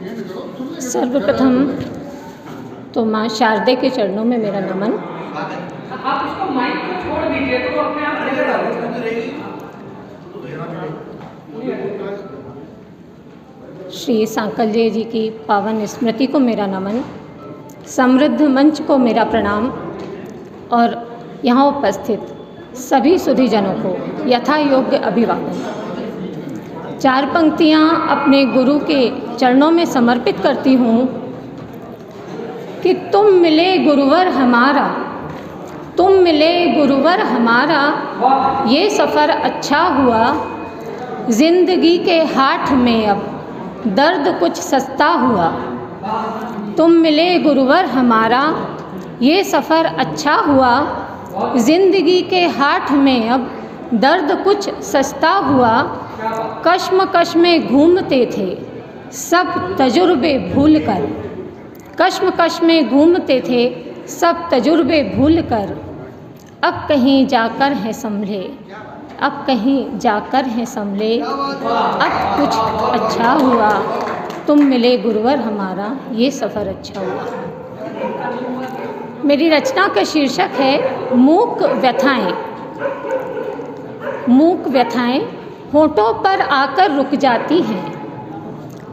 सर्वप्रथम तो माँ शारदे के चरणों में मेरा नमन। आप इसको माइक को छोड़ दीजिए तो अपने आप चले जाओगे। श्री सांकल्य जी की पावन स्मृति को मेरा नमन, समृद्ध मंच को मेरा प्रणाम और यहाँ उपस्थित सभी सुधीजनों को यथा योग्य अभिवादन। चार पंक्तियाँ अपने गुरु के चरणों में समर्पित करती हूँ कि तुम मिले गुरुवर हमारा, तुम मिले गुरुवर हमारा, ये सफ़र अच्छा हुआ, ज़िंदगी के हाथ में अब दर्द कुछ सस्ता हुआ। तुम मिले गुरुवर हमारा, ये सफ़र अच्छा हुआ, ज़िंदगी के हाथ में अब दर्द कुछ सस्ता हुआ। कश्मकश में घूमते थे सब तजुर्बे भूल कर, कश्मकश में घूमते थे सब तजुर्बे भूल कर। अब कहीं जाकर हैं संभले, अब कहीं जाकर हैं संभले, अब कुछ अच्छा हुआ, तुम मिले गुरुवर हमारा, ये सफ़र अच्छा हुआ। मेरी रचना का शीर्षक है मूक व्यथाएं। मूक व्यथाएं होठों पर आकर रुक जाती हैं,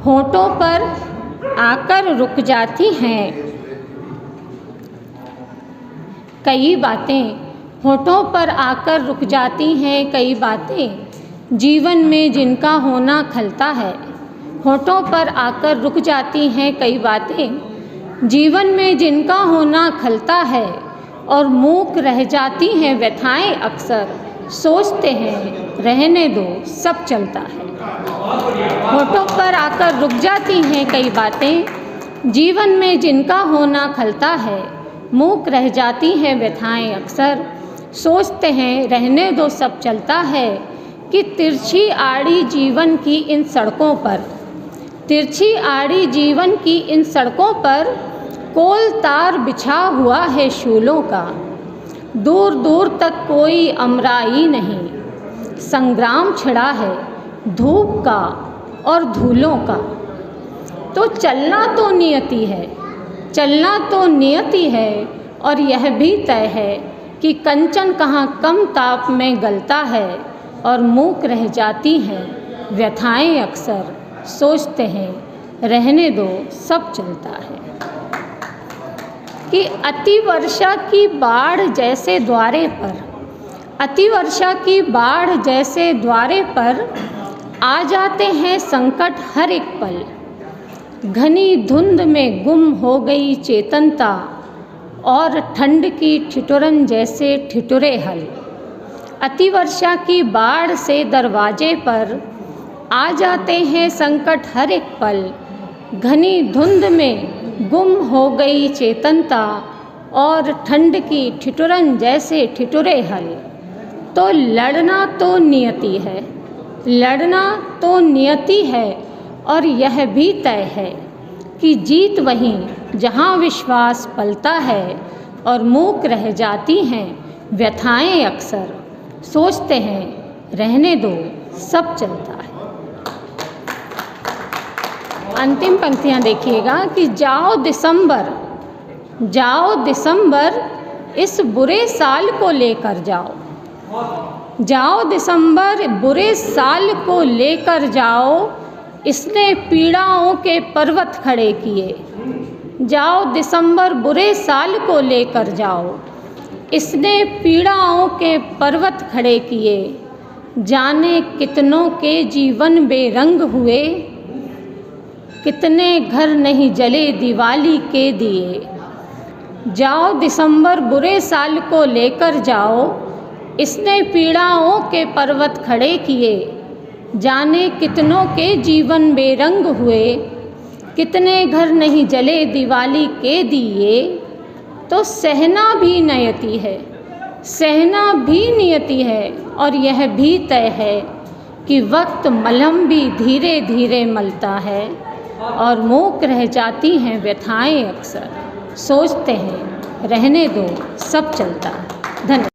होठों पर आकर रुक जाती हैं। कई बातें होठों पर आकर रुक जाती हैं, कई बातें जीवन में जिनका होना खलता है। होठों पर आकर रुक जाती हैं कई बातें जीवन में जिनका होना खलता है, और मूक रह जाती हैं व्यथाएं अक्सर, सोचते हैं रहने दो सब चलता है। होठों पर आकर रुक जाती हैं कई बातें जीवन में जिनका होना खलता है, मूक रह जाती हैं व्यथाएं अक्सर, सोचते हैं रहने दो सब चलता है। कि तिरछी आड़ी जीवन की इन सड़कों पर, तिरछी आड़ी जीवन की इन सड़कों पर कोल तार बिछा हुआ है शूलों का, दूर दूर तक कोई अमराई नहीं, संग्राम छिड़ा है धूप का और धूलों का। तो चलना तो नियति है, चलना तो नियति है, और यह भी तय है कि कंचन कहाँ कम ताप में गलता है, और मूक रह जाती हैं व्यथाएं अक्सर, सोचते हैं रहने दो सब चलता है। कि अतिवर्षा की बाढ़ जैसे द्वारे पर, अतिवर्षा की बाढ़ जैसे द्वारे पर आ जाते हैं संकट हर एक पल। घनी धुंध में गुम हो गई चेतनता, और ठंड की ठिठुरन जैसे ठिठुरे हल। अतिवर्षा की बाढ़ से दरवाजे पर आ जाते हैं संकट हर एक पल। घनी धुंध में गुम हो गई चेतनता, और ठंड की ठिठुरन जैसे ठिठुरे हल। तो लड़ना तो नियति है, लड़ना तो नियति है, और यह भी तय है कि जीत वहीं जहाँ विश्वास पलता है, और मूक रह जाती हैं व्यथाएं अक्सर, सोचते हैं रहने दो सब चलता है। अंतिम पंक्तियाँ देखिएगा कि जाओ दिसंबर, जाओ दिसंबर, इस बुरे साल को लेकर जाओ, जाओ दिसंबर बुरे साल को लेकर जाओ, इसने पीड़ाओं के पर्वत खड़े किए। जाओ दिसंबर बुरे साल को लेकर जाओ, इसने पीड़ाओं के पर्वत खड़े किए। जाने कितनों के जीवन बेरंग हुए, कितने घर नहीं जले दिवाली के दिए। जाओ दिसंबर बुरे साल को लेकर जाओ, इसने पीड़ाओं के पर्वत खड़े किए। जाने कितनों के जीवन बेरंग हुए, कितने घर नहीं जले दिवाली के दिए। तो सहना भी नियति है, सहना भी नियति है, और यह भी तय है कि वक्त मलहम भी धीरे धीरे मलता है, और मूक रह जाती हैं व्यथाएं अक्सर, सोचते हैं रहने दो सब चलता है। धन्यवाद।